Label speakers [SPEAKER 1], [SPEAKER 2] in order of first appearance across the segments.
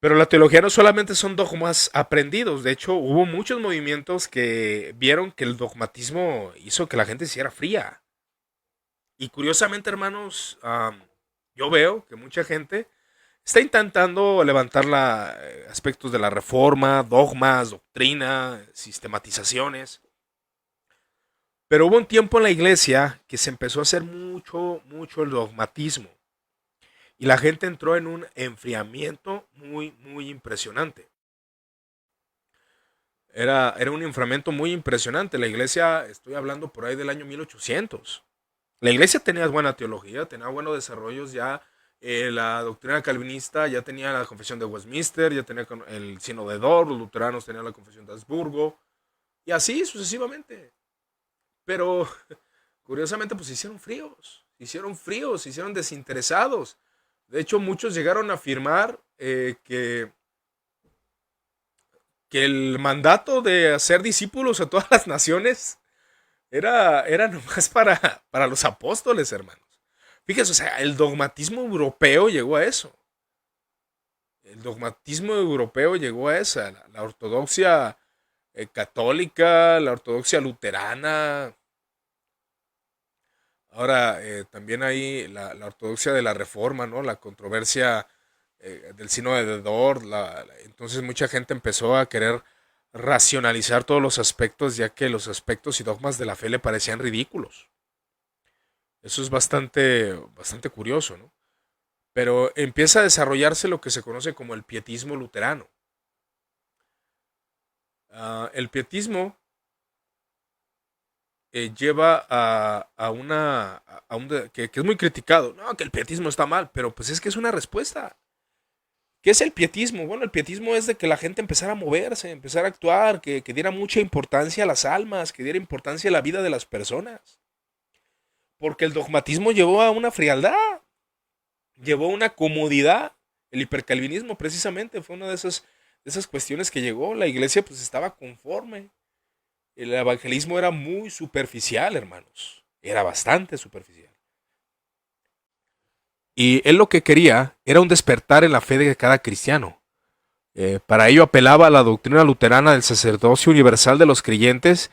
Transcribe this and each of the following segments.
[SPEAKER 1] Pero la teología no solamente son dogmas aprendidos, de hecho hubo muchos movimientos que vieron que el dogmatismo hizo que la gente se hiciera fría. Y curiosamente, hermanos, yo veo que mucha gente está intentando levantar aspectos de la reforma, dogmas, doctrina, sistematizaciones. Pero hubo un tiempo en la iglesia que se empezó a hacer mucho el dogmatismo. Y la gente entró en un enfriamiento muy impresionante. Era un enfriamiento muy impresionante. La iglesia, estoy hablando por ahí del año 1800. La iglesia tenía buena teología, tenía buenos desarrollos ya. La doctrina calvinista ya tenía la confesión de Westminster, ya tenía el Sínodo de Dort, los luteranos tenían la confesión de Habsburgo, y así sucesivamente. Pero curiosamente pues se hicieron desinteresados. De hecho muchos llegaron a afirmar que el mandato de hacer discípulos a todas las naciones era nomás para los apóstoles, hermanos. Fíjense, o sea, el dogmatismo europeo llegó a eso. El dogmatismo europeo llegó a esa. La ortodoxia católica, la ortodoxia luterana. Ahora, también hay la ortodoxia de la reforma, ¿no? La controversia del sínodo de Dort. Entonces mucha gente empezó a querer racionalizar todos los aspectos, ya que los aspectos y dogmas de la fe le parecían ridículos. Eso es bastante curioso, ¿no? Pero empieza a desarrollarse lo que se conoce como el pietismo luterano. El pietismo lleva que es muy criticado. No, que el pietismo está mal, pero pues es que es una respuesta. ¿Qué es el pietismo? Bueno, el pietismo es de que la gente empezara a moverse, empezara a actuar, que diera mucha importancia a las almas, que diera importancia a la vida de las personas. Porque el dogmatismo llevó a una frialdad, llevó a una comodidad. El hipercalvinismo precisamente fue una de esas cuestiones que llegó. La iglesia pues estaba conforme. El evangelismo era muy superficial, hermanos. Era bastante superficial. Y él lo que quería era un despertar en la fe de cada cristiano. Para ello apelaba a la doctrina luterana del sacerdocio universal de los creyentes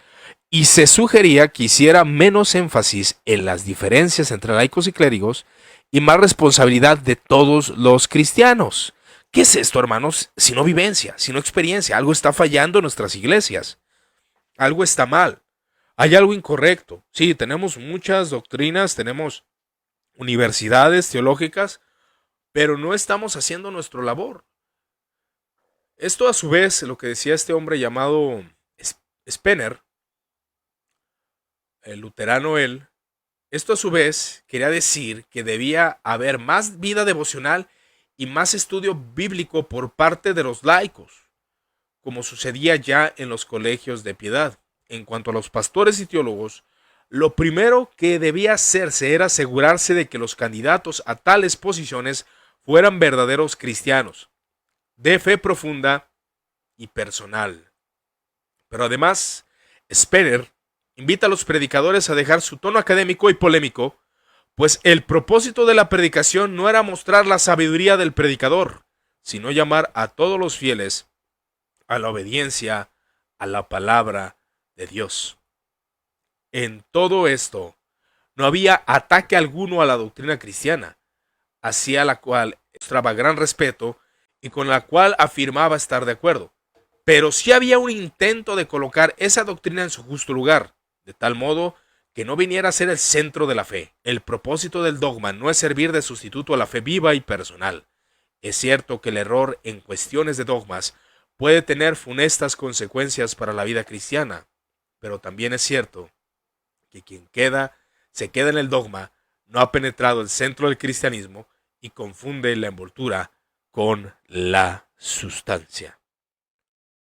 [SPEAKER 1] y se sugería que hiciera menos énfasis en las diferencias entre laicos y clérigos y más responsabilidad de todos los cristianos. ¿Qué es esto, hermanos? Sino vivencia, sino experiencia. Algo está fallando en nuestras iglesias. Algo está mal. Hay algo incorrecto. Sí, tenemos muchas doctrinas, tenemos universidades teológicas, pero no estamos haciendo nuestra labor. Esto a su vez, lo que decía este hombre llamado Spener, el luterano él, esto a su vez quería decir que debía haber más vida devocional y más estudio bíblico por parte de los laicos, como sucedía ya en los colegios de piedad. En cuanto a los pastores y teólogos, lo primero que debía hacerse era asegurarse de que los candidatos a tales posiciones fueran verdaderos cristianos, de fe profunda y personal. Pero además, Spener invita a los predicadores a dejar su tono académico y polémico, pues el propósito de la predicación no era mostrar la sabiduría del predicador, sino llamar a todos los fieles a la obediencia a la palabra de Dios. En todo esto, no había ataque alguno a la doctrina cristiana, hacia la cual mostraba gran respeto y con la cual afirmaba estar de acuerdo. Pero sí había un intento de colocar esa doctrina en su justo lugar, de tal modo que no viniera a ser el centro de la fe. El propósito del dogma no es servir de sustituto a la fe viva y personal. Es cierto que el error en cuestiones de dogmas puede tener funestas consecuencias para la vida cristiana, pero también es cierto que quien se queda en el dogma, no ha penetrado el centro del cristianismo y confunde la envoltura con la sustancia.